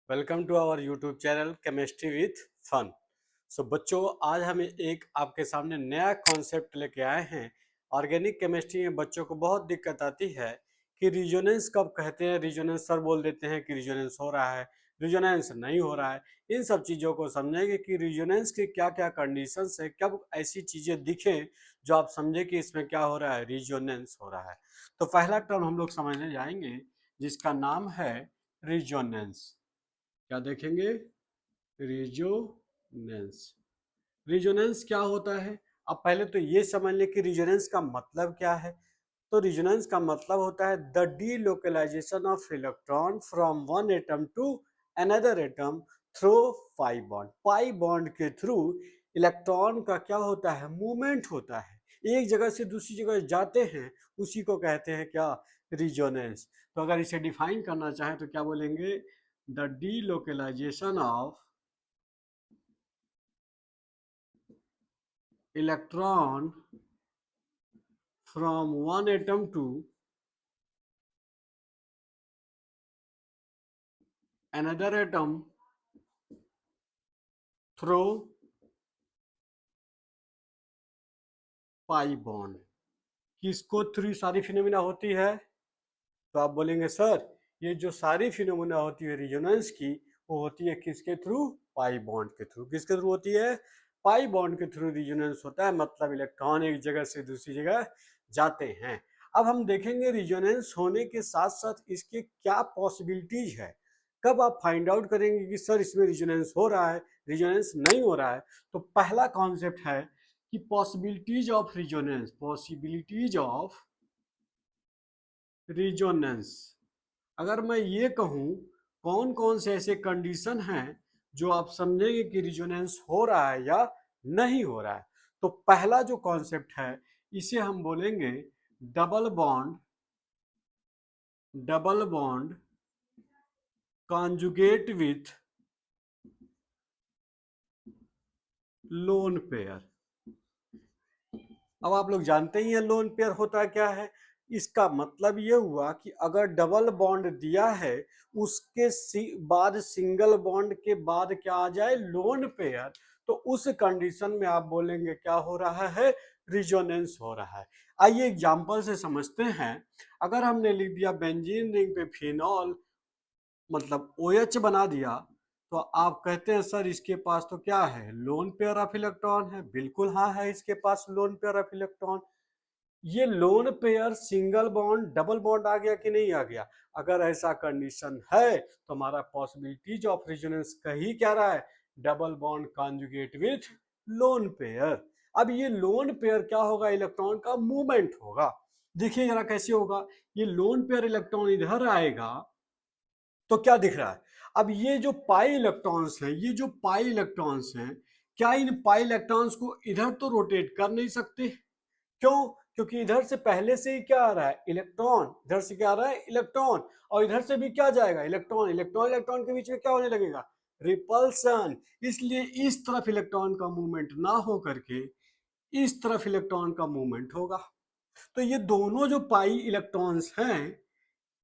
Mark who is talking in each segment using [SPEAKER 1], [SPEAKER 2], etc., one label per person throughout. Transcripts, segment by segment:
[SPEAKER 1] Welcome to our YouTube channel chemistry with fun. So बच्चों, आज हम एक आपके सामने नया कॉन्सेप्ट लेके आए हैं। ऑर्गेनिक केमिस्ट्री में बच्चों को बहुत दिक्कत आती है कि रिजोनेंस कब कहते हैं। रिजोनेंस सर बोल देते हैं कि रिजोनेंस हो रहा है, रिजोनेंस नहीं हो रहा है। इन सब चीज़ों को समझेंगे कि रिजोनेंस के क्या क्या कंडीशंस है, कब ऐसी चीज़ें दिखें जो आप समझे कि इसमें क्या हो रहा है, रिजोनेंस हो रहा है। तो पहला टर्म हम लोग समझने जाएंगे जिसका नाम है रिजोनेंस। क्या देखेंगे? रिजोनेंस। रिजोनेंस क्या होता है? अब पहले तो ये समझ लें कि रिजोनेंस का मतलब क्या है। तो रिजोनेंस का मतलब होता है the delocalization of electron from one atom to another atom through pi bond. Pi bond के थ्रू इलेक्ट्रॉन का क्या होता है, मूवमेंट होता है, एक जगह से दूसरी जगह जाते हैं, उसी को कहते हैं क्या, रिजोनेंस। तो अगर इसे डिफाइन करना चाहें तो क्या बोलेंगे? The delocalization of electron from one atom to another atom through pi bond। किसको थ्रू सारी फिनोमिना होती है? तो आप बोलेंगे सर ये जो सारी फिनोमिना होती है रिजोनेंस की, वो होती है किसके थ्रू? पाई बॉन्ड के थ्रू। किसके थ्रू होती है? पाई बॉन्ड के थ्रू रिजोनेंस होता है, मतलब इलेक्ट्रॉन एक जगह से दूसरी जगह जाते हैं। अब हम देखेंगे रिजोनेंस होने के साथ साथ इसके क्या पॉसिबिलिटीज है। कब आप फाइंड आउट करेंगे कि सर इसमें रिजोनेंस हो रहा है, रिजोनेंस नहीं हो रहा है। तो पहला कॉन्सेप्ट है कि possibilities of resonance. Possibilities of resonance, अगर मैं ये कहूँ कौन कौन से ऐसे कंडीशन हैं जो आप समझेंगे कि रिजोनेंस हो रहा है या नहीं हो रहा है। तो पहला जो कॉन्सेप्ट है इसे हम बोलेंगे double bond. Double bond conjugate with lone pair. अब आप लोग जानते ही हैं लोन पेयर होता क्या है। इसका मतलब ये हुआ कि अगर डबल बॉन्ड दिया है उसके बाद सिंगल बॉन्ड के बाद क्या आ जाए, लोन पेयर, तो उस कंडीशन में आप बोलेंगे क्या हो रहा है, रिजोनेंस हो रहा है। आइए एग्जांपल से समझते हैं। अगर हमने लिख दिया बेंजीन रिंग पे फिनॉल, मतलब OH बना दिया, तो आप कहते हैं सर इसके पास तो क्या है, लोन पेयर ऑफ इलेक्ट्रॉन है। बिल्कुल हाँ है, इसके पास लोन पेयर ऑफ इलेक्ट्रॉन। ये lone pair single bond double bond आ गया कि नहीं आ गया? अगर ऐसा कंडीशन है तो हमारा पॉसिबिलिटीज ऑफ रेजोनेंस कही क्या रहा है, double bond conjugate with lone pair. अब ये लोन पेयर क्या होगा, इलेक्ट्रॉन का मूवमेंट होगा। देखिए जरा कैसे होगा। ये लोन पेयर इलेक्ट्रॉन इधर आएगा तो क्या दिख रहा है, अब ये जो पाई इलेक्ट्रॉन्स हैं, ये जो पाई इलेक्ट्रॉन्स हैं, क्या इन पाई इलेक्ट्रॉन्स को इधर तो रोटेट कर नहीं सकते? क्यों? क्योंकि इधर से पहले से ही क्या आ रहा है, इलेक्ट्रॉन। इधर से क्या आ रहा है, इलेक्ट्रॉन। और इधर से भी क्या जाएगा, इलेक्ट्रॉन। इलेक्ट्रॉन इलेक्ट्रॉन के बीच में क्या होने लगेगा, रिपल्सन। इसलिए इस तरफ इलेक्ट्रॉन का मूवमेंट ना हो करके इस तरफ इलेक्ट्रॉन का मूवमेंट होगा। तो ये दोनों जो पाई इलेक्ट्रॉन्स हैं,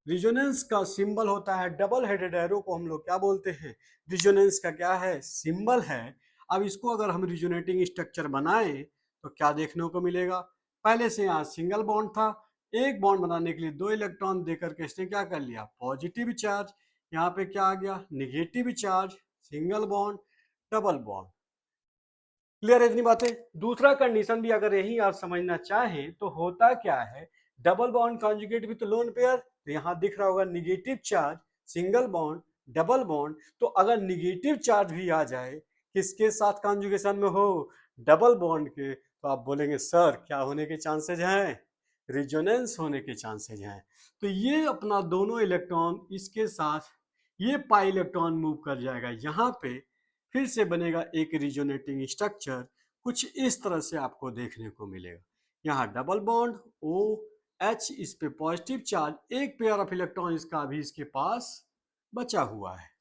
[SPEAKER 1] रिजोनेंस का सिंबल होता है डबल हेडेड एरो को हम लोग क्या बोलते हैं, रिजोनेंस का क्या है, सिंबल है। अब इसको अगर हम रिजोनेटिंग स्ट्रक्चर बनाएं तो क्या देखने को मिलेगा, पहले से यहाँ सिंगल बॉन्ड था, एक बॉन्ड बनाने के लिए दो इलेक्ट्रॉन देकर के इसने क्या कर लिया, पॉजिटिव चार्ज। यहाँ पे क्या आ गया, negative charge. Single bond, double bond. Clear है इतनी बातें? दूसरा कंडीशन भी अगर यही आप समझना चाहें तो होता क्या है, double bond conjugate with lone pair, तो यहां दिख रहा होगा negative charge, single bond, double bond. तो अगर निगेटिव चार्ज भी आ जाए किसके साथ कॉन्जुगेशन में हो, डबल बॉन्ड के, तो आप बोलेंगे सर क्या होने के चांसेज हैं, रिजोनेंस होने के चांसेज हैं। तो ये अपना दोनों इलेक्ट्रॉन इसके साथ ये पाई इलेक्ट्रॉन मूव कर जाएगा यहाँ पे, फिर से बनेगा एक रिजोनेटिंग स्ट्रक्चर। कुछ इस तरह से आपको देखने को मिलेगा। यहाँ डबल बॉन्ड OH, इस पे पॉजिटिव चार्ज, एक पेयर ऑफ इलेक्ट्रॉन इसका अभी इसके पास बचा हुआ है।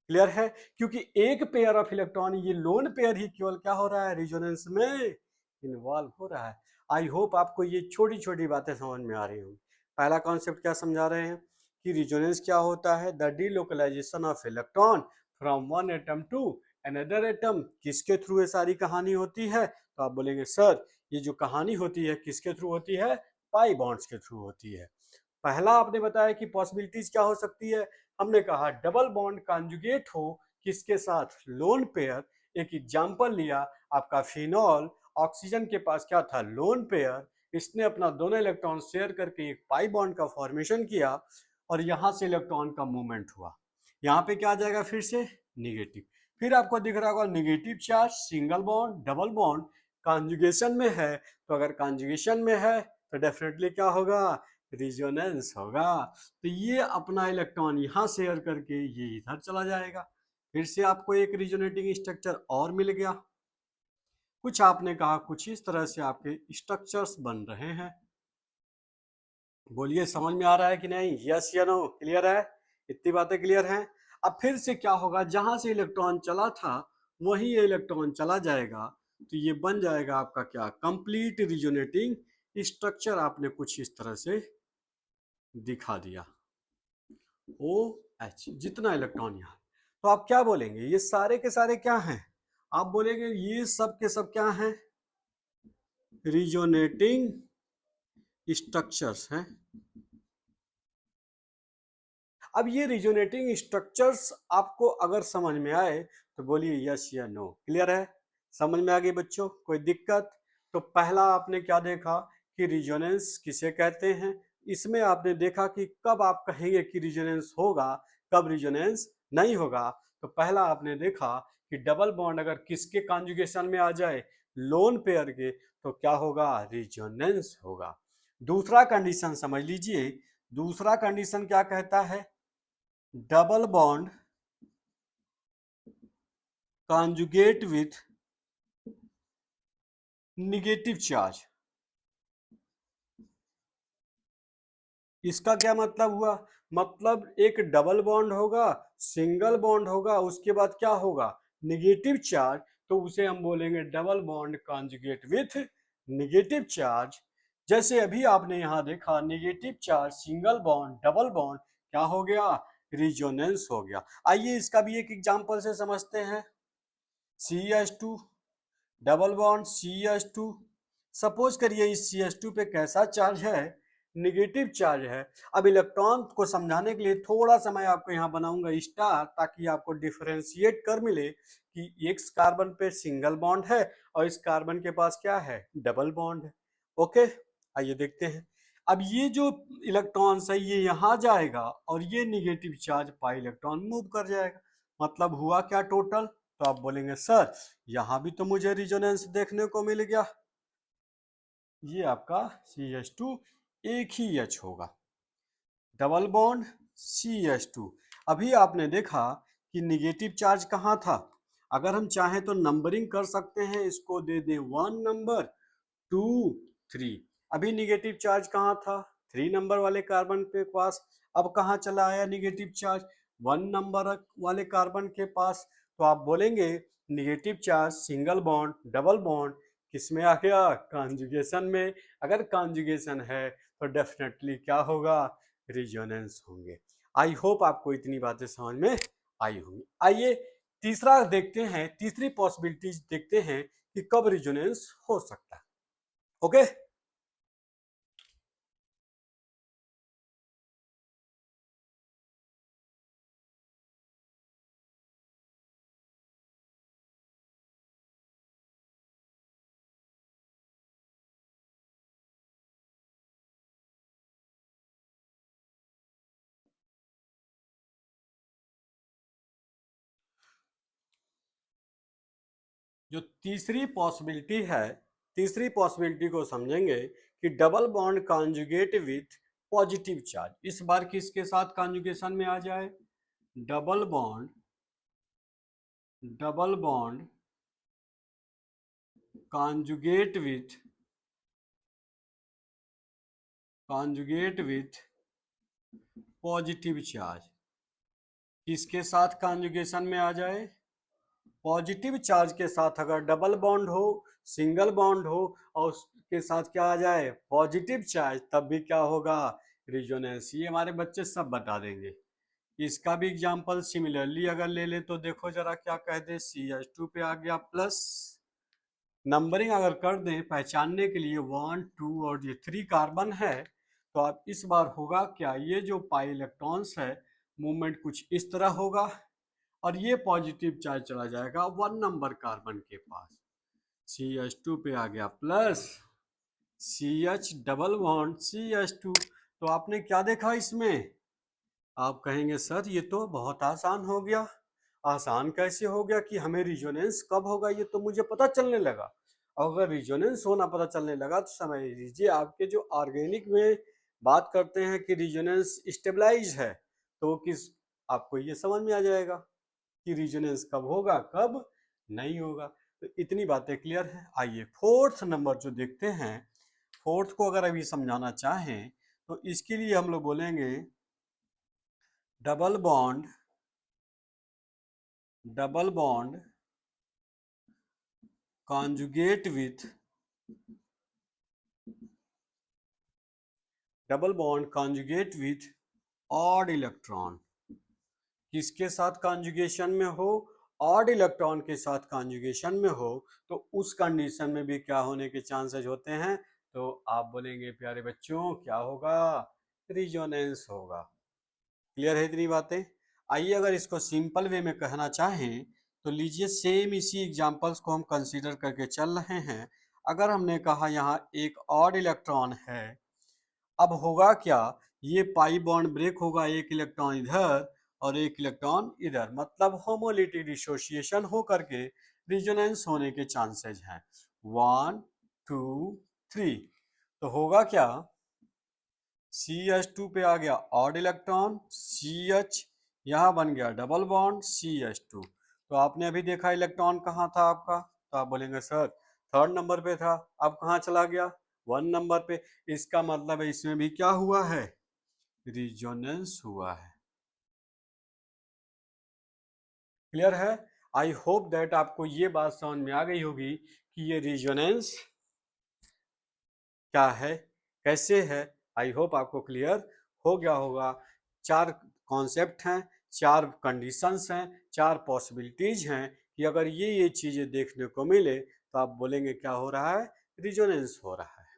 [SPEAKER 1] क्लियर है? क्योंकि एक पेयर ऑफ इलेक्ट्रॉन, ये लोन पेयर ही केवल क्या हो रहा है, रिजोनेंस में इन्वॉल्व हो रहा है। आई होप आपको ये छोटी छोटी बातें समझ में आ रही होंगी। पहला कॉन्सेप्ट क्या समझा रहे हैं कि रिजोनेंस क्या होता है, the delocalization of electron from one atom to another atom. किसके थ्रू ये सारी कहानी होती है? तो आप बोलेंगे सर ये जो कहानी होती है किसके थ्रू होती है? पाई बॉन्ड्स के थ्रू होती है। पहला आपने बताया कि पॉसिबिलिटीज क्या हो सकती है, हमने कहा डबल बॉन्ड कॉन्जुगेट हो किसके साथ? Lone pair. एक एग्जांपल लिया आपका फिनॉल, ऑक्सीजन के पास क्या था? Lone pair. इसने अपना दोनों इलेक्ट्रॉन शेयर करके एक पाई बॉन्ड का फॉर्मेशन किया और यहां से इलेक्ट्रॉन का मूवमेंट हुआ। यहाँ पे क्या आ जाएगा फिर से? निगेटिव। फिर आपको दिख रहा होगा negative charge, single bond, double bond conjugation में है। तो अगर कॉन्जुगेशन में है तो डेफिनेटली क्या होगा? रिजोनेंस होगा। तो ये अपना इलेक्ट्रॉन यहाँ शेयर करके ये इधर चला जाएगा। फिर से आपको एक रिजोनेटिंग स्ट्रक्चर और मिल गया। कुछ आपने कहा कुछ इस तरह से आपके स्ट्रक्चर्स बन रहे हैं। बोलिए समझ में आ रहा है कि नहीं? यस या नो? क्लियर है? इतनी बातें क्लियर हैं? अब फिर से क्या होगा, जहां से इलेक्ट्रॉन चला था वहीं ये इलेक्ट्रॉन चला जाएगा। तो ये बन जाएगा आपका क्या? कंप्लीट रिजोनेटिंग स्ट्रक्चर आपने कुछ इस तरह से दिखा दिया। ओ एच जितना इलेक्ट्रॉन यहाँ। तो आप क्या बोलेंगे? ये सारे के सारे क्या हैं? आप बोलेंगे ये सब के सब क्या हैं? रिजोनेटिंग स्ट्रक्चर्स हैं। अब ये रिजोनेटिंग स्ट्रक्चर्स आपको अगर समझ में आए तो बोलिए यस या नो। क्लियर है? समझ में आ गई बच्चों? कोई दिक्कत? तो पहला आपने क्या देखा कि रिजोनेंस किसे कहते हैं। इसमें आपने देखा कि कब आप कहेंगे कि रिजोनेंस होगा, कब रिजोनेंस नहीं होगा। तो पहला आपने देखा कि डबल बॉन्ड अगर किसके कॉन्जुगेशन में आ जाए? लोन पेयर के, तो क्या होगा? रिजोनेंस होगा। दूसरा कंडीशन समझ लीजिए। दूसरा कंडीशन क्या कहता है? Double bond conjugate with negative charge. इसका क्या मतलब हुआ? मतलब एक डबल बॉन्ड होगा, सिंगल बॉन्ड होगा, उसके बाद क्या होगा? Negative charge. तो उसे हम बोलेंगे double bond conjugate with negative charge. जैसे अभी आपने यहां देखा negative charge, single bond, double bond, क्या हो गया? रिजोनेंस हो गया। आइए इसका भी एक एग्जांपल से समझते हैं। CH2 double bond CH2। Suppose करिए इस CH2 पे कैसा चार्ज है? नेगेटिव चार्ज है। अब इलेक्ट्रॉन को समझाने के लिए थोड़ा सा मैं आपको यहाँ बनाऊंगा स्टार, ताकि आपको डिफरेंशिएट कर मिले कि एक कार्बन पे सिंगल बॉन्ड है और इस कार्बन के पास क्या है? डबल बॉन्ड है। ओके, आइए देखते हैं। अब ये जो इलेक्ट्रॉन है ये यहाँ जाएगा और ये negative charge pi electron move कर जाएगा। मतलब हुआ क्या टोटल? तो आप बोलेंगे सर यहां भी तो मुझे रिजोनेंस देखने को मिल गया। ये आपका CH2 एक ही H होगा, डबल बॉन्ड CH2। अभी आपने देखा कि निगेटिव चार्ज कहाँ था। अगर हम चाहें तो नंबरिंग कर सकते हैं, इसको दे दें 1 नंबर, 2, 3। अभी निगेटिव चार्ज कहाँ था? 3 नंबर वाले कार्बन के पास। अब कहाँ चला आया निगेटिव चार्ज? 1 नंबर वाले कार्बन के पास। तो आप बोलेंगे negative charge single bond, double bond किस में आ गया? कॉन्जुगेशन में। अगर कॉन्जुगेशन है तो डेफिनेटली क्या होगा? रिजोनेंस होंगे। आई होप आपको इतनी बातें समझ में आई होंगी। आइए तीसरा देखते हैं, तीसरी पॉसिबिलिटी देखते हैं कि कब रिजोनेंस हो सकता है। ओके, जो तीसरी पॉसिबिलिटी है, तीसरी पॉसिबिलिटी को समझेंगे कि double bond conjugate with positive charge. इस बार किसके साथ कॉन्जुगेशन में आ जाए? Double bond, double bond conjugate with, conjugate with positive charge. किसके साथ कॉन्जुगेशन में आ जाए? पॉजिटिव चार्ज के साथ। अगर डबल बॉन्ड हो, सिंगल बॉन्ड हो और उसके साथ क्या आ जाए? पॉजिटिव चार्ज, तब भी क्या होगा? रिजोनेंस, ये हमारे बच्चे सब बता देंगे। इसका भी एग्जांपल सिमिलरली अगर ले ले तो देखो जरा क्या कह दे, CH2 पे आ गया प्लस, नंबरिंग अगर कर दें पहचानने के लिए 1 2 और ये 3 कार्बन है, तो आप इस बार होगा क्या, ये जो पाई इलेक्ट्रॉन्स है मूवमेंट कुछ इस तरह होगा और ये पॉजिटिव चार्ज चला जाएगा 1 नंबर कार्बन के पास। CH2 पे आ गया plus, CH double bond CH2। तो आपने क्या देखा इसमें, आप कहेंगे सर ये तो बहुत आसान हो गया। आसान कैसे हो गया कि हमें रिजोनेंस कब होगा ये तो मुझे पता चलने लगा। अगर रिजोनेंस होना पता चलने लगा तो समझ लीजिए आपके जो ऑर्गेनिक में बात करते हैं कि रिजोनेंस स्टेबलाइज है, तो किस आपको ये समझ में आ जाएगा कि रिजोनेंस कब होगा कब नहीं होगा। तो इतनी बातें क्लियर है। आइए फोर्थ नंबर जो देखते हैं, फोर्थ को अगर अभी समझाना चाहें तो इसके लिए हम लोग बोलेंगे double bond, double bond conjugate with, double bond conjugate with odd electron. किसके साथ कॉन्जुगेशन में हो, ऑड इलेक्ट्रॉन के साथ कॉन्जुगेशन में हो, तो उस कंडीशन में भी क्या होने के चांसेस होते हैं, तो आप बोलेंगे प्यारे बच्चों क्या होगा, रिजोनेंस होगा। क्लियर है इतनी बातें। आइए अगर इसको सिंपल वे में कहना चाहें तो लीजिए सेम इसी एग्जांपल्स को हम कंसीडर करके चल रहे हैं। अगर हमने कहा यहाँ एक ऑड इलेक्ट्रॉन है, अब होगा क्या, ये पाई बॉन्ड ब्रेक होगा, एक इलेक्ट्रॉन इधर और एक इलेक्ट्रॉन इधर, मतलब होमोलिटी डिसोसिएशन हो करके रिजोनेंस होने के चांसेस हैं 1 2 3। तो होगा क्या, CH2 पे आ गया ऑड इलेक्ट्रॉन, CH यहाँ बन गया डबल बॉन्ड CH2। तो आपने अभी देखा इलेक्ट्रॉन कहाँ था आपका, तो आप बोलेंगे सर थर्ड नंबर पे था, अब कहाँ चला गया 1 नंबर पे। इसका मतलब है इसमें भी क्या हुआ है, रिजोनेंस हुआ है। क्लियर है। आई होप दैट आपको ये बात समझ में आ गई होगी कि ये रिजोनेंस क्या है, कैसे है। आई होप आपको क्लियर हो गया होगा। 4 कॉन्सेप्ट हैं, 4 कंडीशंस हैं, 4 पॉसिबिलिटीज हैं कि अगर ये चीजें देखने को मिले तो आप बोलेंगे क्या हो रहा है, रिजोनेंस हो रहा है।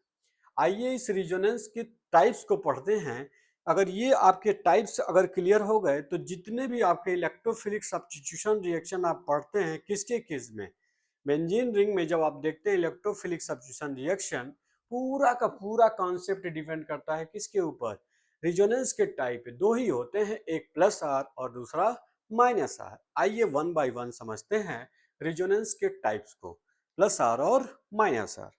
[SPEAKER 1] आइए इस रिजोनेंस के टाइप्स को पढ़ते हैं। अगर ये आपके टाइप्स अगर क्लियर हो गए तो जितने भी आपके इलेक्ट्रोफिलिक सब्स्टिट्यूशन रिएक्शन आप पढ़ते हैं किसके केस में, बेंजीन रिंग में जब आप देखते हैं इलेक्ट्रोफिलिक सब्स्टिट्यूशन रिएक्शन, पूरा का पूरा कॉन्सेप्ट डिपेंड करता है किसके ऊपर, रिजोनेंस के टाइप दो ही होते हैं, एक प्लस आर और दूसरा माइनस आर। आइए वन बाय वन समझते हैं रिजोनेंस के टाइप्स को, प्लस आर और माइनस आर।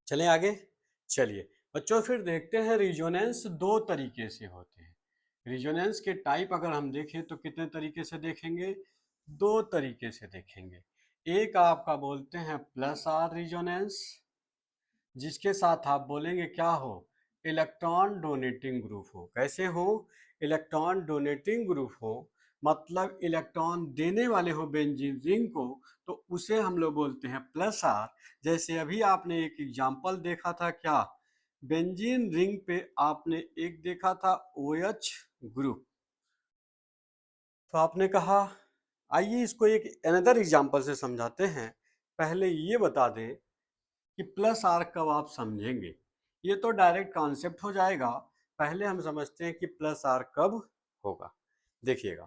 [SPEAKER 1] चलें आगे। चलिए बच्चों फिर देखते हैं रिजोनेंस दो तरीके से होते हैं। रिजोनेंस के टाइप अगर हम देखें तो कितने तरीके से देखेंगे, दो तरीके से देखेंगे। एक आपका बोलते हैं प्लस आर रिजोनेंस, जिसके साथ आप बोलेंगे क्या हो, इलेक्ट्रॉन डोनेटिंग ग्रुप हो। कैसे हो, इलेक्ट्रॉन डोनेटिंग ग्रुप हो, मतलब इलेक्ट्रॉन देने वाले हो बेंजीन रिंग को, तो उसे हम लोग बोलते हैं प्लस आर। जैसे अभी आपने एक एग्जांपल देखा था क्या, बेंजीन रिंग पे आपने एक देखा था OH ग्रुप, तो आपने कहा आइए इसको एक अनदर एग्जांपल से समझाते हैं। पहले ये बता दें कि प्लस आर कब आप समझेंगे, ये तो डायरेक्ट कॉन्सेप्ट हो जाएगा। पहले हम समझते हैं कि प्लस आर कब होगा। देखिएगा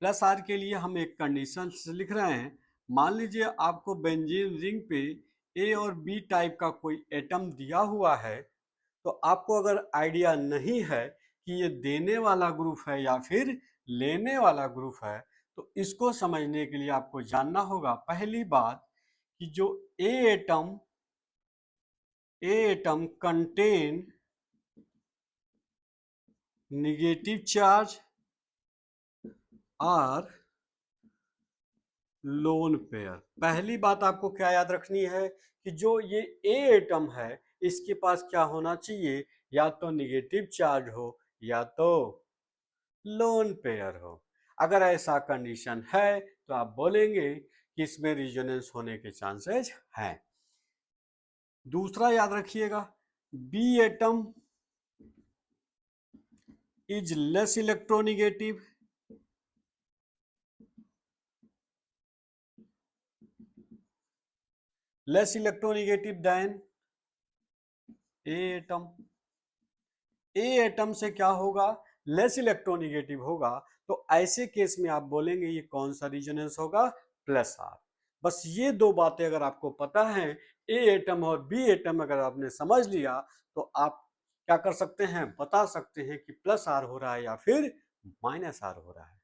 [SPEAKER 1] प्लस आर के लिए हम एक कंडीशन लिख रहे हैं। मान लीजिए आपको बेंजीन रिंग पे ए और बी टाइप का कोई एटम दिया हुआ है, तो आपको अगर आइडिया नहीं है कि ये देने वाला ग्रुप है या फिर लेने वाला ग्रुप है, तो इसको समझने के लिए आपको जानना होगा पहली बात कि जो ए एटम contain नेगेटिव चार्ज और लोन पेयर। पहली बात आपको क्या याद रखनी है कि जो ये ए एटम है इसके पास क्या होना चाहिए, या तो नेगेटिव चार्ज हो या तो लोन पेयर हो। अगर ऐसा कंडीशन है तो आप बोलेंगे कि इसमें रिजोनेंस होने के चांसेस हैं। दूसरा याद रखिएगा, B atom is less electronegative than A atom. A atom से क्या होगा, लेस इलेक्ट्रोनिगेटिव होगा, तो ऐसे केस में आप बोलेंगे ये कौन सा रिजोनेंस होगा, प्लस आर। बस ये दो बातें अगर आपको पता है, ए एटम और बी एटम अगर आपने समझ लिया, तो आप क्या कर सकते हैं, बता सकते हैं कि प्लस आर हो रहा है या फिर माइनस आर हो रहा है।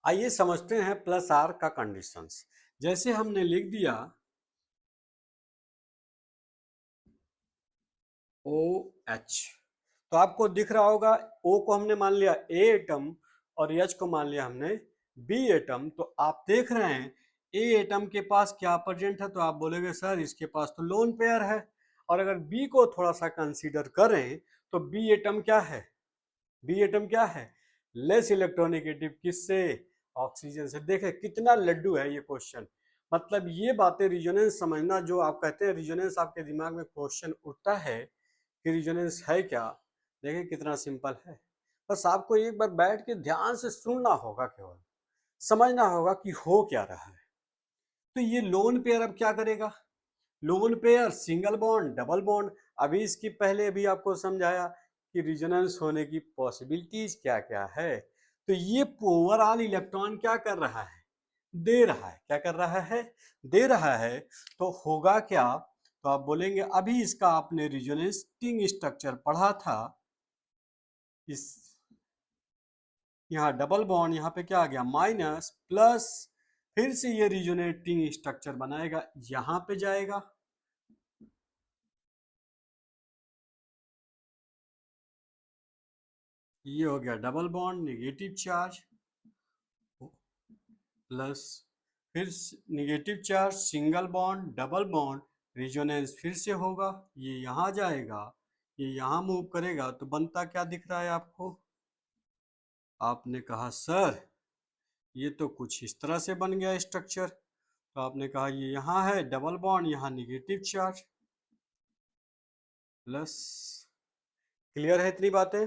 [SPEAKER 1] आइए समझते हैं प्लस आर का कंडीशंस। जैसे हमने लिख दिया ओ एच, तो आपको दिख रहा होगा ओ को हमने मान लिया ए एटम और एच को मान लिया हमने बी एटम। तो आप देख रहे हैं ए एटम के पास क्या प्रेजेंट है, तो आप बोलेंगे सर इसके पास तो लोन पेयर है। और अगर बी को थोड़ा सा कंसीडर करें तो बी एटम क्या है, बी एटम क्या है, लेस इलेक्ट्रोनिगेटिव। किससे, ऑक्सीजन से। देखें कितना लड्डू है ये क्वेश्चन। मतलब ये बातें रिजोनेंस समझना, जो आप कहते हैं रिजोनेंस, आपके दिमाग में क्वेश्चन उठता है कि रिजोनेंस है क्या, देखें कितना सिंपल है। बस आपको एक बार बैठ के ध्यान से सुनना होगा, केवल समझना होगा कि हो क्या रहा है। तो ये लोन पेयर अब क्या करेगा, loan pair single bond double bond. अभी इसकी पहले भी आपको समझाया कि रिजोनेंस होने की पॉसिबिलिटीज क्या क्या है। तो ये ओवरऑल इलेक्ट्रॉन क्या कर रहा है, दे रहा है। क्या कर रहा है, दे रहा है। तो होगा क्या, तो आप बोलेंगे अभी इसका आपने रिजोनेटिंग स्ट्रक्चर पढ़ा था। इस यहाँ डबल बॉन्ड, यहाँ पे क्या आ गया माइनस प्लस, फिर से ये रिजोनेटिंग स्ट्रक्चर बनाएगा, यहाँ पे जाएगा, ये हो गया double bond negative charge plus, फिर negative charge single bond double bond, resonance फिर से होगा, ये यहाँ जाएगा, ये यहाँ मूव करेगा, तो बनता क्या दिख रहा है आपको। आपने कहा सर ये तो कुछ इस तरह से बन गया स्ट्रक्चर। तो आपने कहा ये यहाँ है डबल बॉन्ड, यहाँ नेगेटिव चार्ज प्लस। क्लियर है इतनी बातें।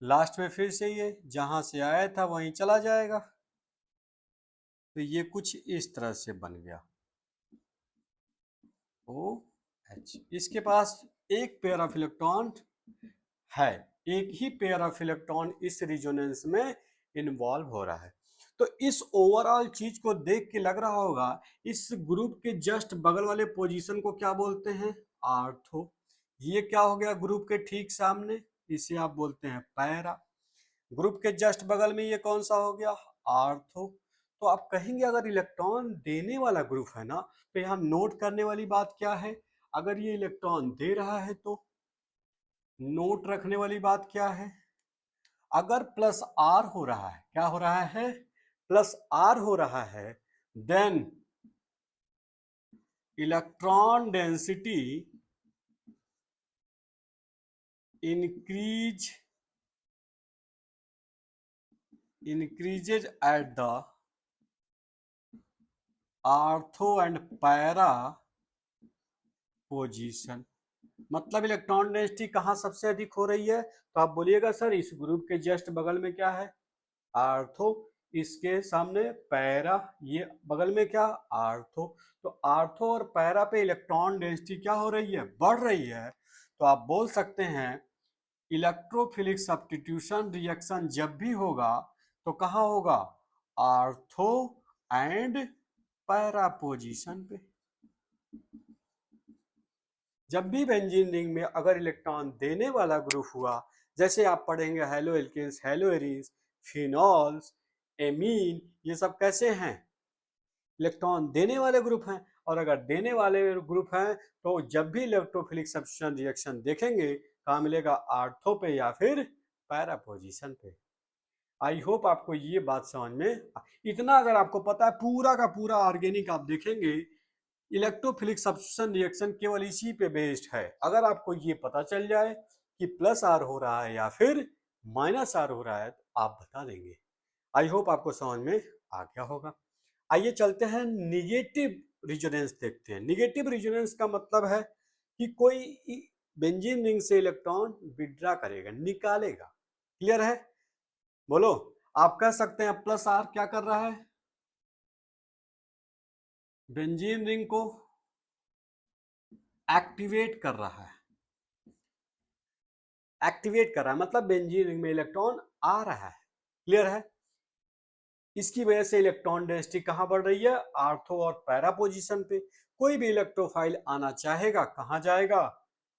[SPEAKER 1] लास्ट में फिर से ये जहां से आया था वहीं चला जाएगा, तो ये कुछ इस तरह से बन गया ओ एच। इसके पास एक पेयर ऑफ इलेक्ट्रॉन है, एक ही पेयर ऑफ इलेक्ट्रॉन इस रिजोनेंस में इन्वॉल्व हो रहा है। तो इस ओवरऑल चीज को देख के लग रहा होगा इस ग्रुप के जस्ट बगल वाले पोजीशन को क्या बोलते हैं, आर्थो। ये क्या हो गया ग्रुप के ठीक सामने, इसे आप बोलते हैं पैरा। ग्रुप के जस्ट बगल में ये कौन सा हो गया, आर्थो। तो आप कहेंगे अगर इलेक्ट्रॉन देने वाला ग्रुप है ना, तो यहाँ नोट करने वाली बात क्या है, अगर ये इलेक्ट्रॉन दे रहा है तो नोट रखने वाली बात क्या है, अगर प्लस आर हो रहा है, क्या हो रहा है, प्लस आर हो रहा है, then electron density increase increases at the ortho and para position. मतलब इलेक्ट्रॉन डेंसिटी कहाँ सबसे अधिक हो रही है, तो आप बोलिएगा सर इस ग्रुप के जस्ट बगल में क्या है, आर्थो, इसके सामने पैरा, ये बगल में क्या, आर्थो। तो आर्थो और पैरा पे इलेक्ट्रॉन डेंसिटी क्या हो रही है, बढ़ रही है। तो आप बोल सकते हैं इलेक्ट्रोफिलिक सब्स्टिट्यूशन रिएक्शन जब भी होगा तो कहाँ होगा, आर्थो एंड पैरा पोजीशन पे। जब भी बेंजीन रिंग में अगर इलेक्ट्रॉन देने वाला ग्रुप हुआ, जैसे आप पढ़ेंगे halo alkanes, halo arenes, phenols, amine, ये सब कैसे हैं, इलेक्ट्रॉन देने वाले ग्रुप हैं। और अगर देने वाले ग्रुप हैं तो जब भी इलेक्ट्रोफिलिक सब्स्टिट्यूशन रिएक्शन देखेंगे कहाँ मिलेगा, आर्थो पे या फिर पैरा पोजीशन पे। आई होप आपको ये बात समझ में, इतना अगर आपको पता है, पूरा का पूरा ऑर्गेनिक आप देखेंगे इलेक्ट्रोफिलिक सब्स्टिट्यूशन रिएक्शन केवल इसी पे बेस्ड है। अगर आपको ये पता चल जाए कि प्लस आर हो रहा है या फिर माइनस आर हो रहा है तो आप बता देंगे। आई होप आपको समझ में आ गया होगा। आइए चलते हैं निगेटिव रिजोनेंस देखते हैं। निगेटिव रिजोनेंस का मतलब है कि कोई बेंजीन रिंग से इलेक्ट्रॉन विड्रॉ करेगा, निकालेगा। क्लियर है? बोलो। आप कह सकते हैं प्लस आर क्या कर रहा है, बेंजीन रिंग को एक्टिवेट कर रहा है। एक्टिवेट कर रहा है मतलब बेंजीन रिंग में इलेक्ट्रॉन आ रहा है। क्लियर है? इसकी वजह से इलेक्ट्रॉन डेंसिटी कहां बढ़ रही है, आर्थो और पैरा पोजीशन पे। कोई भी इलेक्ट्रोफाइल आना चाहेगा कहां जाएगा,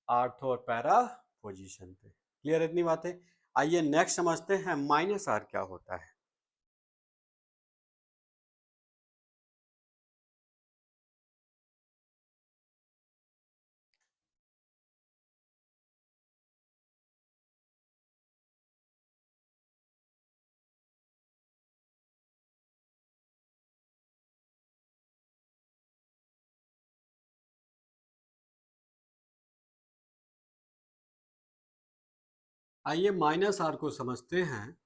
[SPEAKER 1] आर्थो और पैरा पोजीशन पे। क्लियर इतनी बातें? आइए नेक्स्ट समझते हैं माइनस आर क्या होता है। आइए माइनस आर को समझते हैं।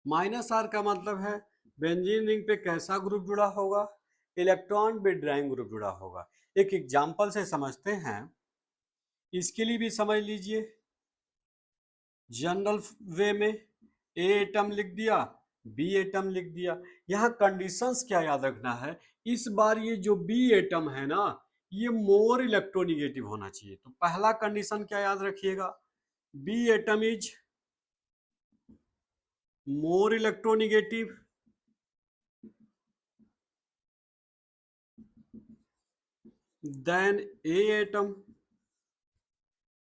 [SPEAKER 1] माइनस आर का मतलब है बेंजीन रिंग पे कैसा ग्रुप जुड़ा होगा, इलेक्ट्रॉन विड्रॉइंग ग्रुप जुड़ा होगा। एक एग्जांपल से समझते हैं, इसके लिए भी समझ लीजिए। जनरल वे में ए एटम लिख दिया, बी एटम लिख दिया। यहाँ कंडीशंस क्या याद रखना है, इस बार ये जो बी एटम है ना, ये मोर इलेक्ट्रोनिगेटिव होना चाहिए। तो पहला कंडीशन क्या याद रखिएगा, B atom is more electronegative than A atom.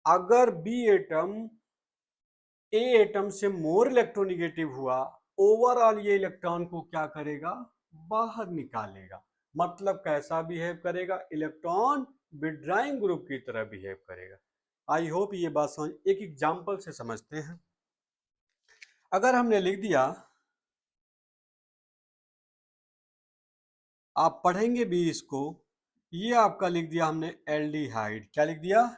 [SPEAKER 1] अगर बी एटम ए एटम से मोर इलेक्ट्रोनिगेटिव हुआ, ओवरऑल ये इलेक्ट्रॉन को क्या करेगा, बाहर निकालेगा। मतलब कैसा बिहेव करेगा, इलेक्ट्रॉन विड्रॉइंग ग्रुप की तरह बिहेव करेगा। आई होप ये बात समझ, एक एग्जांपल से समझते हैं। अगर हमने लिख दिया, आप पढ़ेंगे भी इसको, ये आपका लिख दिया हमने एल्डिहाइड। क्या लिख दिया,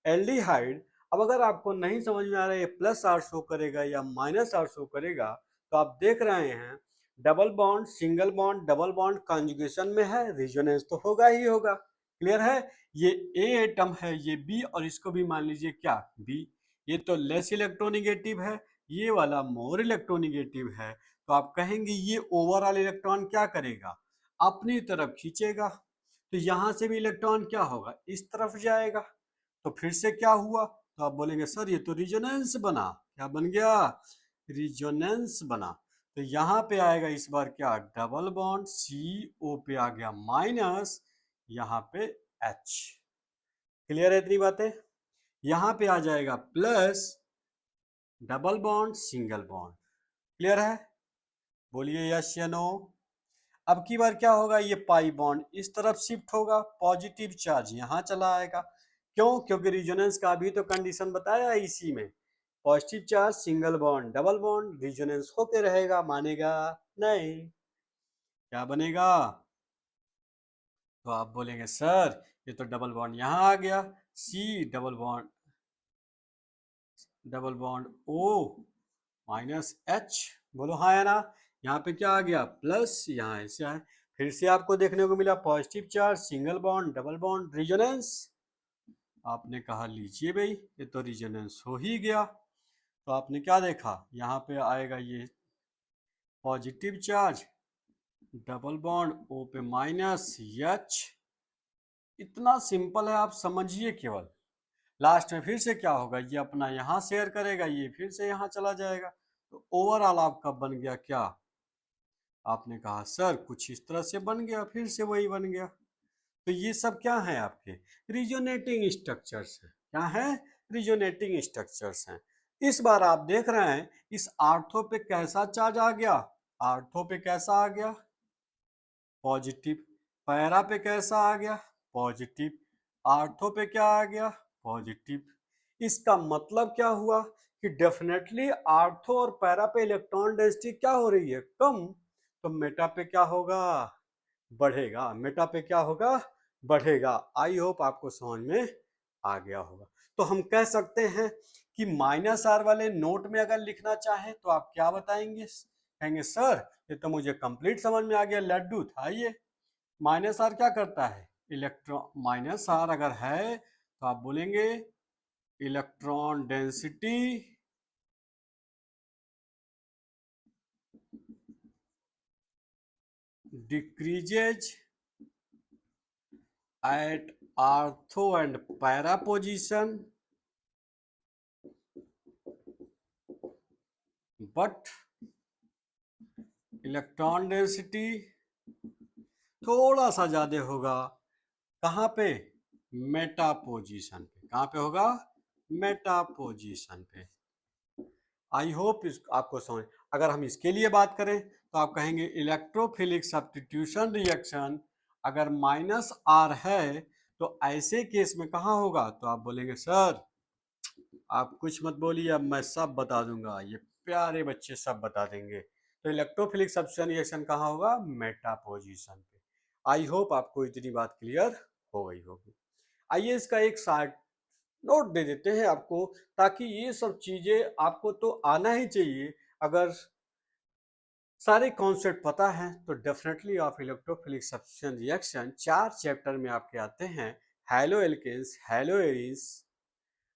[SPEAKER 1] एल्डिहाइड। अब अगर आपको नहीं समझ में आ रहा है ये प्लस आर शो करेगा या माइनस आर शो करेगा, तो आप देख रहे हैं double bond, single bond, double bond conjugation में है, रेजोनेंस तो होगा ही होगा। क्लियर है? ये ए एटम है, ये बी, और इसको भी मान लीजिए क्या, बी। ये तो लेस इलेक्ट्रोनिगेटिव है, ये वाला मोर इलेक्ट्रोनिगेटिव है। तो आप कहेंगे ये ओवरऑल इलेक्ट्रॉन क्या करेगा, अपनी तरफ खींचेगा। तो यहां से भी इलेक्ट्रॉन क्या होगा, इस तरफ जाएगा। तो फिर से क्या हुआ, तो आप बोलेंगे सर ये तो रिजोनेंस बना। क्या बन गया, रिजोनेंस बना। तो यहाँ पे आएगा इस बार क्या, डबल बॉन्ड, सी ओ पे आ गया माइनस, यहाँ पे एच। क्लियर है इतनी बातें? यहाँ पे आ जाएगा plus, double bond, single bond. Clear है? बोलिए यस या नो। अब की बार क्या होगा, ये पाई बॉन्ड इस तरफ शिफ्ट होगा, पॉजिटिव चार्ज यहाँ चला आएगा। क्यों? क्योंकि रिजोनेंस का भी तो कंडीशन बताया है इसी में, positive charge, single bond, double bond, resonance होते रहेगा, मानेगा नहीं। क्या बनेगा, तो आप बोलेंगे सर ये तो डबल बॉन्ड यहाँ आ गया, C double bond O minus H. बोलो हाँ या ना। यहाँ पे क्या आ गया, प्लस, यहाँ ऐसे आए। फिर से आपको देखने को मिला positive charge, single bond, double bond, resonance. आपने कहा लीजिए भाई ये तो रिजोनेंस हो ही गया। तो आपने क्या देखा, यहाँ पे आएगा ये पॉजिटिव चार्ज, डबल बॉन्ड, ओ पे माइनस एच। इतना सिंपल है, आप समझिए केवल। लास्ट में फिर से क्या होगा, ये अपना यहाँ शेयर करेगा, ये फिर से यहाँ चला जाएगा। तो ओवरऑल आपका बन गया क्या, आपने कहा सर कुछ इस तरह से बन गया, फिर से वही बन गया। तो ये सब क्या है, आपके रिजोनेटिंग स्ट्रक्चर्स हैं। क्या है, रिजोनेटिंग स्ट्रक्चर्स हैं। इस बार आप देख रहे हैं इस आर्थो पे कैसा चार्ज आ गया, आर्थो पे कैसा आ गया, पॉजिटिव। पैरा पे कैसा आ गया, पॉजिटिव। आर्थो पे क्या आ गया, पॉजिटिव। इसका मतलब क्या हुआ कि डेफिनेटली आर्थो और पैरा पे इलेक्ट्रॉन डेंसिटी क्या हो रही है, कम। तो मेटा पे क्या होगा, बढ़ेगा। मेटा पे क्या होगा, बढ़ेगा। आई होप आपको समझ में आ गया होगा। तो हम कह सकते हैं कि माइनस आर वाले नोट में अगर लिखना चाहे तो आप क्या बताएंगे, कहेंगे सर ये तो मुझे कंप्लीट समझ में आ गया, लड्डू था ये। माइनस आर क्या करता है, इलेक्ट्रॉन, माइनस आर अगर है तो आप बोलेंगे electron density decreases at ortho and para position, but electron density थोड़ा सा ज्यादा होगा, कहाँ पे, मेटा पोजीशन पे। कहाँ पे होगा, मेटा पोजीशन पे। आई होप इस आपको समझ। अगर हम इसके लिए बात करें तो आप कहेंगे इलेक्ट्रोफिलिक सब्स्टिट्यूशन रिएक्शन अगर माइनस आर है तो ऐसे केस में कहाँ होगा, तो आप बोलेंगे सर आप कुछ मत बोलिए, अब मैं सब बता दूंगा, ये प्यारे बच्चे सब बता देंगे। तो इलेक्ट्रोफिलिक सब्स्टिट्यूशन रिएक्शन कहाँ होगा, मेटा पोजीशन पे। आई होप आपको इतनी बात क्लियर हो गई होगी। आइए इसका एक शार्ट नोट दे देते हैं आपको, ताकि ये सब चीजें आपको तो आना ही चाहिए। अगर सारे कॉन्सेप्ट पता है तो definitely of electrophilic substitution reaction 4 chapter में आपके आते हैं। हैलो एल्केन्स, हैलो एरीन्स,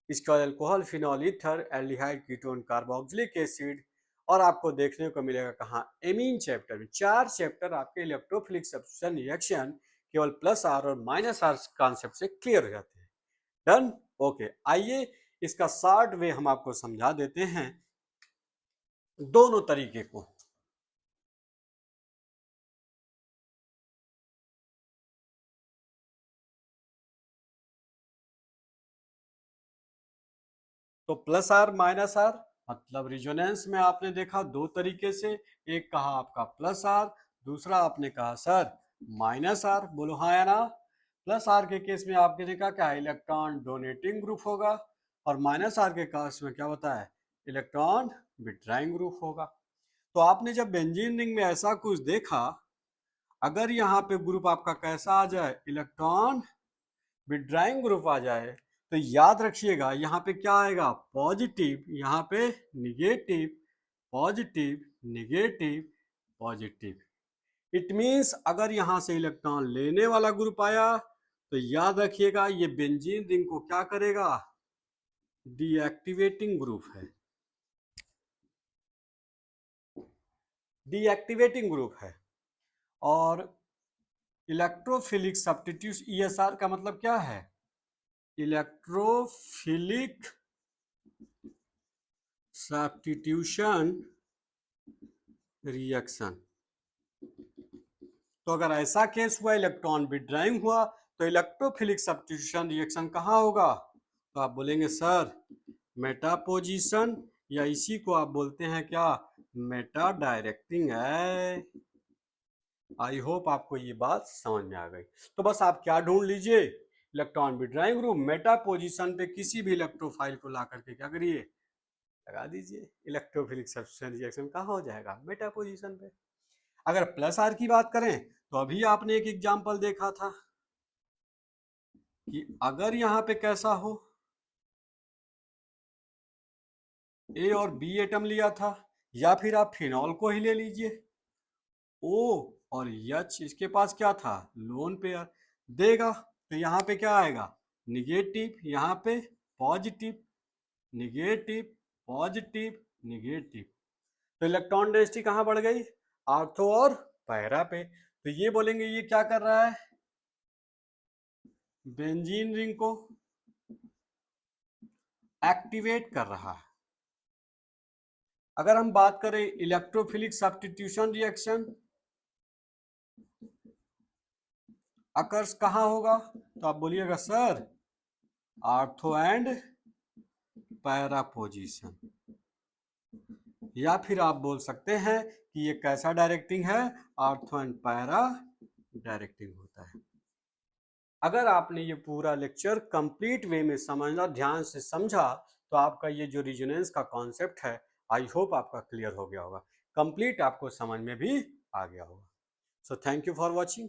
[SPEAKER 1] इसके बाद alcohol, phenol, ether, aldehyde, ketone, carboxylic acid. और आपको देखने को मिलेगा कहाँ, एमीन चैप्टर में। 4 चैप्टर आपके इलेक्ट्रोफिलिक सब्स्टिट्यूशन रिएक्शन केवल प्लस आर और माइनस आर कॉन्सेप्ट से क्लियर हो जाते हैं। Done, okay. आइए इसका शॉर्ट वे हम आपको समझा देते हैं दोनों तरीके को। तो प्लस आर माइनस आर मतलब रिजोनेंस में आपने देखा दो तरीके से, एक कहा आपका प्लस आर, दूसरा आपने कहा सर माइनस आर। बोलो हाँ या ना। प्लस आर के केस में आपने देखा क्या, इलेक्ट्रॉन डोनेटिंग ग्रुप होगा, और माइनस आर के केस में क्या होता है, इलेक्ट्रॉन विड्राइंग ग्रुप होगा। तो आपने जब बेंजीन रिंग में ऐसा कुछ देखा, अगर यहाँ पे ग्रुप आपका कैसा आ जाए, इलेक्ट्रॉन विड्राइंग ग्रुप आ जाए, तो याद रखिएगा यहाँ पे क्या आएगा, पॉजिटिव, यहाँ पे negative, positive, negative, positive. It means अगर यहाँ से इलेक्ट्रॉन लेने वाला ग्रुप आया तो याद रखिएगा ये बेंजीन रिंग को क्या करेगा, डीएक्टिवेटिंग ग्रुप है, डीएक्टिवेटिंग ग्रुप है। और इलेक्ट्रोफिलिक सब्स्टिट्यूशन, ईएसआर का मतलब क्या है, इलेक्ट्रोफिलिक सब्स्टिट्यूशन रिएक्शन। तो अगर ऐसा केस हुआ, इलेक्ट्रॉन विड्राइंग हुआ, तो इलेक्ट्रोफिलिक सब्स्टिट्यूशन रिएक्शन कहाँ होगा, तो आप बोलेंगे सर मेटा पोजीशन, या इसी को आप बोलते हैं क्या, मेटा डायरेक्टिंग है। आई होप आपको ये बात समझ में आ गई। तो बस आप क्या ढूंढ लीजिए, electron withdrawing group, Meta position पे किसी भी इलेक्ट्रोफाइल को ला करके क्या करिए, लगा दीजिए, इलेक्ट्रोफिलिक सब्स्टिट्यूशन रिएक्शन कहाँ हो जाएगा, मेटा पोजीशन पे। अगर प्लस आर की बात करें तो अभी आपने एक एग्जांपल देखा था कि अगर यहाँ पे कैसा हो, ए और बी एटम लिया था, या फिर आप फिनॉल को ही ले लीजिए, ओ और एच इसके पास क्या था, लोन पेयर देगा। तो यहाँ पे क्या आएगा, निगेटिव, यहाँ पे पॉजिटिव, निगेटिव, पॉजिटिव, निगेटिव। तो इलेक्ट्रॉन डेंसिटी कहाँ बढ़ गई, आर्थो और पैरा पे। तो ये बोलेंगे ये क्या कर रहा है, बेंजीन रिंग को एक्टिवेट कर रहा है। अगर हम बात करें इलेक्ट्रोफिलिक सब्स्टिट्यूशन रिएक्शन अकर्स कहाँ होगा, तो आप बोलिएगा sir ortho and para position, या फिर आप बोल सकते हैं कि ये कैसा डायरेक्टिंग है, ऑर्थो एंड पैरा डायरेक्टिंग होता है। अगर आपने ये पूरा लेक्चर कंप्लीट वे में समझना, ध्यान से समझा, तो आपका ये जो रिजोनेंस का कॉन्सेप्ट है आई होप आपका क्लियर हो गया होगा, कंप्लीट आपको समझ में भी आ गया होगा। So thank you for watching.